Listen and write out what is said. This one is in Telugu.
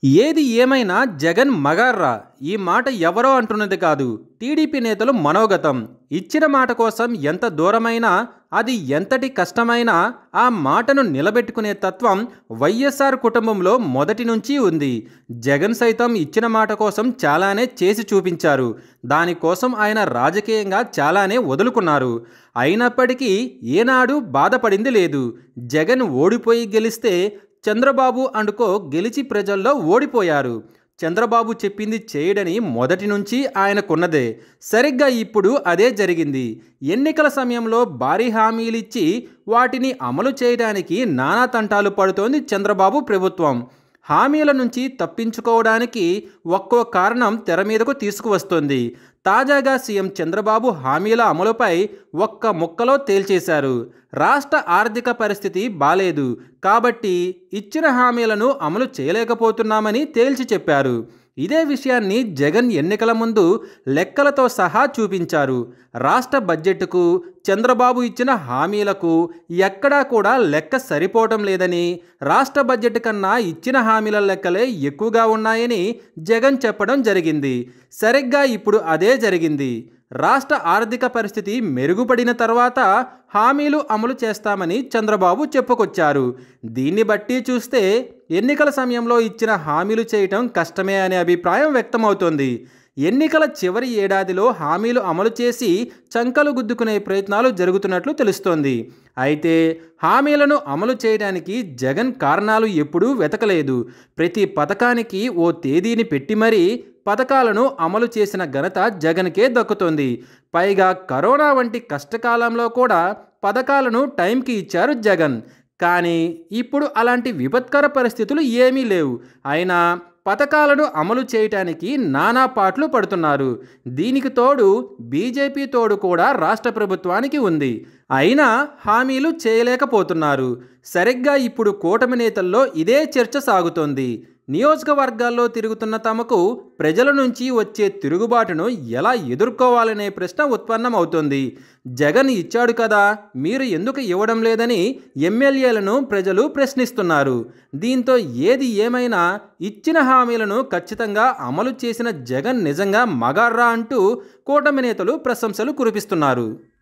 ఏది ఏమైనా జగన్ మగార్రా ఈ మాట ఎవరో అంటున్నది కాదు. టీడీపీ నేతలు మనోగతం. ఇచ్చిన మాట కోసం ఎంత దూరమైనా, అది ఎంతటి కష్టమైనా ఆ మాటను నిలబెట్టుకునే తత్వం వైఎస్ఆర్ కుటుంబంలో మొదటి నుంచి ఉంది. జగన్ సైతం ఇచ్చిన మాట కోసం చాలానే చేసి చూపించారు. దానికోసం ఆయన రాజకీయంగా చాలానే వదులుకున్నారు. అయినప్పటికీ ఏనాడు బాధపడింది లేదు. జగన్ ఓడిపోయి గెలిస్తే చంద్రబాబు అనుకో గెలిచి ప్రజల్లో ఓడిపోయారు. చంద్రబాబు చెప్పింది చేయడని మొదటి నుంచి ఆయనకున్నదే. సరిగ్గా ఇప్పుడు అదే జరిగింది. ఎన్నికల సమయంలో భారీ హామీలిచ్చి వాటిని అమలు చేయడానికి నానా తంటాలు పడుతోంది చంద్రబాబు ప్రభుత్వం. హామీల నుంచి తప్పించుకోవడానికి ఒక్కో కారణం తెర మీదకు తీసుకువస్తోంది. తాజాగా సీఎం చంద్రబాబు హామీల అమలుపై ఒక్క ముక్కలో తేల్చేశారు. రాష్ట్ర ఆర్థిక పరిస్థితి బాలేదు కాబట్టి ఇచ్చిన హామీలను అమలు చేయలేకపోతున్నామని తేల్చి చెప్పారు. ఇదే విషయాన్ని జగన్ ఎన్నికల ముందు లెక్కలతో సహా చూపించారు. రాష్ట్ర బడ్జెట్కు చంద్రబాబు ఇచ్చిన హామీలకు ఎక్కడా కూడా లెక్క సరిపోవటం లేదని, రాష్ట్ర బడ్జెట్ కన్నా ఇచ్చిన హామీల లెక్కలే ఎక్కువగా ఉన్నాయని జగన్ చెప్పడం జరిగింది. సరిగ్గా ఇప్పుడు అదే జరిగింది. రాష్ట్ర ఆర్థిక పరిస్థితి మెరుగుపడిన తర్వాత హామీలు అమలు చేస్తామని చంద్రబాబు చెప్పుకొచ్చారు. దీన్ని బట్టి చూస్తే ఎన్నికల సమయంలో ఇచ్చిన హామీలు చేయటం కష్టమే అనే అభిప్రాయం వ్యక్తమవుతోంది. ఎన్నికల చివరి ఏడాదిలో హామీలు అమలు చేసి చంకలు గుద్దుకునే ప్రయత్నాలు జరుగుతున్నట్లు తెలుస్తోంది. అయితే హామీలను అమలు చేయడానికి జగన్ కారణాలు ఎప్పుడూ వెతకలేదు. ప్రతి పథకానికి ఓ తేదీని పెట్టి మరీ పథకాలను అమలు చేసిన ఘనత జగన్కే దక్కుతోంది. పైగా కరోనా వంటి కష్టకాలంలో కూడా పథకాలను టైంకి ఇచ్చారు జగన్. కానీ ఇప్పుడు అలాంటి విపత్కర పరిస్థితులు ఏమీ లేవు. అయినా పథకాలను అమలు చేయటానికి నానా పాట్లు పడుతున్నారు. దీనికి తోడు బీజేపీ తోడు కూడా రాష్ట్ర ప్రభుత్వానికి ఉంది. అయినా హామీలు చేయలేకపోతున్నారు. సరిగ్గా ఇప్పుడు కూటమి నేతల్లో ఇదే చర్చ సాగుతోంది. నియోజకవర్గాల్లో తిరుగుతున్న తమకు ప్రజల నుంచి వచ్చే తిరుగుబాటును ఎలా ఎదుర్కోవాలనే ప్రశ్న ఉత్పన్నమవుతోంది. జగన్ ఇచ్చాడు కదా, మీరు ఎందుకు ఇవ్వడం లేదని ఎమ్మెల్యేలను ప్రజలు ప్రశ్నిస్తున్నారు. దీంతో ఏది ఏమైనా ఇచ్చిన హామీలను ఖచ్చితంగా అమలు చేసిన జగన్ నిజంగా మగార్రా అంటూ కూటమి నేతలు ప్రశంసలు కురిపిస్తున్నారు.